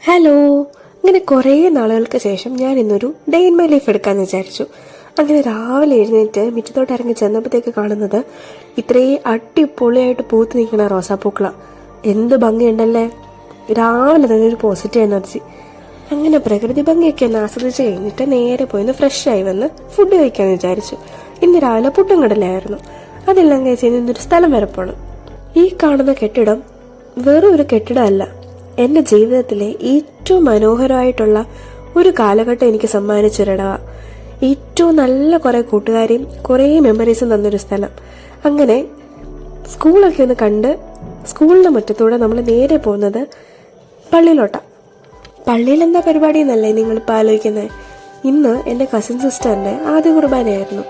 Hello. അങ്ങനെ കുറേ നാളുകൾക്ക് ശേഷം ഞാൻ ഇന്നൊരു ഡേ ഇൻ മൈ ലൈഫ് എടുക്കാമെന്ന് വിചാരിച്ചു. അങ്ങനെ രാവിലെ എഴുന്നേറ്റ് മുറ്റത്തോട്ട് ഇറങ്ങി ചെന്നപ്പോഴത്തേക്ക് കാണുന്നത് ഇത്രയും അടിപൊളിയായിട്ട് പൂത്ത് നിൽക്കുന്ന റോസാപ്പൂക്കളാണ്. എന്ത് ഭംഗിയുണ്ടല്ലേ! രാവിലെ തന്നെ ഒരു പോസിറ്റീവ് എനർജി. അങ്ങനെ പ്രകൃതി ഭംഗിയൊക്കെ ഒന്ന് ആസ്വദിച്ച് കഴിഞ്ഞിട്ട് നേരെ പോയിന്ന് ഫ്രഷ് ആയി വന്ന് ഫുഡ് കഴിക്കാമെന്ന് വിചാരിച്ചു. ഇന്ന് രാവിലെ പുട്ടും കടലായിരുന്നു. അതെല്ലാം കഴിച്ച് ഇന്നൊരു സ്ഥലം വരെ പോകണം. ഈ കാണുന്ന കെട്ടിടം വെറും ഒരു കെട്ടിടമല്ല, എൻ്റെ ജീവിതത്തിലെ ഏറ്റവും മനോഹരമായിട്ടുള്ള ഒരു കാലഘട്ടം എനിക്ക് സമ്മാനിച്ചൊരിടവ. ഏറ്റവും നല്ല കുറേ കൂട്ടുകാരെയും കുറേ മെമ്മറീസും തന്നൊരു സ്ഥലം. അങ്ങനെ സ്കൂളൊക്കെ ഒന്ന് കണ്ട് സ്കൂളിൻ്റെ മുറ്റത്തൂടെ നമ്മൾ നേരെ പോകുന്നത് പള്ളിയിലോട്ടാണ്. പള്ളിയിൽ എന്താ പരിപാടി എന്നല്ലേ നിങ്ങളിപ്പോൾ ആലോചിക്കുന്നത്? ഇന്ന് എൻ്റെ കസിൻ സിസ്റ്ററിൻ്റെ ആദ്യ കുർബാനയായിരുന്നു.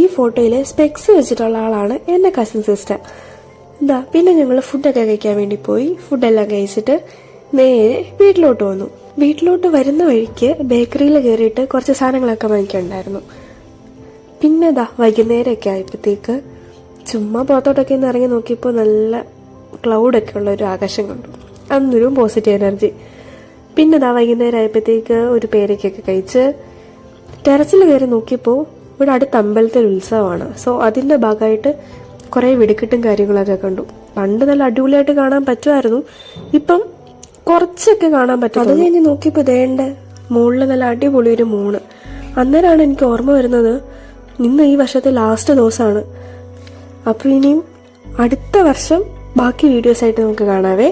ഈ ഫോട്ടോയിൽ സ്പെക്സ് വെച്ചിട്ടുള്ള ആളാണ് എൻ്റെ കസിൻ സിസ്റ്റർ. പിന്നെ ഞങ്ങൾ ഫുഡൊക്കെ കഴിക്കാൻ വേണ്ടി പോയി. ഫുഡെല്ലാം കഴിച്ചിട്ട് നേരെ വീട്ടിലോട്ട് വന്നു. വീട്ടിലോട്ട് വരുന്ന വഴിക്ക് ബേക്കറിയിൽ കയറിയിട്ട് കുറച്ച് സാധനങ്ങളൊക്കെ വാങ്ങിക്കാനുണ്ടായിരുന്നു. പിന്നെ വൈകുന്നേരമൊക്കെ ആയപ്പോഴത്തേക്ക് ചുമ്മാ പുറത്തോട്ടൊക്കെ ഒന്ന് ഇറങ്ങി നോക്കിയപ്പോൾ നല്ല ക്ലൗഡൊക്കെ ഉള്ള ഒരു ആകാശം കണ്ടു. അന്നൊരു പോസിറ്റീവ് എനർജി. പിന്നെ വൈകുന്നേരം ആയപ്പോഴത്തേക്ക് ഒരു പേരയ്ക്കൊക്കെ കഴിച്ച് ടെറസിൽ കയറി നോക്കിയപ്പോൾ ഇവിടെ അടുത്ത അമ്പലത്തിൽ ഉത്സവമാണ്. സോ അതിൻ്റെ ഭാഗമായിട്ട് കുറേ വെടിക്കെട്ടും കാര്യങ്ങളൊക്കെ കണ്ടു. പണ്ട് നല്ല അടിപൊളിയായിട്ട് കാണാൻ പറ്റുമായിരുന്നു, ഇപ്പം കുറച്ചൊക്കെ കാണാൻ പറ്റും. അത് കഴിഞ്ഞ് നോക്കിയപ്പോൾ ഇതേണ്ട മുകളിൽ നല്ല അടിപൊളി ഒരു മൂണ്. അന്നേരമാണ് എനിക്ക് ഓർമ്മ വരുന്നത് ഇന്ന് ഈ വർഷത്തെ ലാസ്റ്റ് ദിവസമാണ്. അപ്പോൾ ഇനിയും അടുത്ത വർഷം ബാക്കി വീഡിയോസായിട്ട് നമുക്ക് കാണാവേ.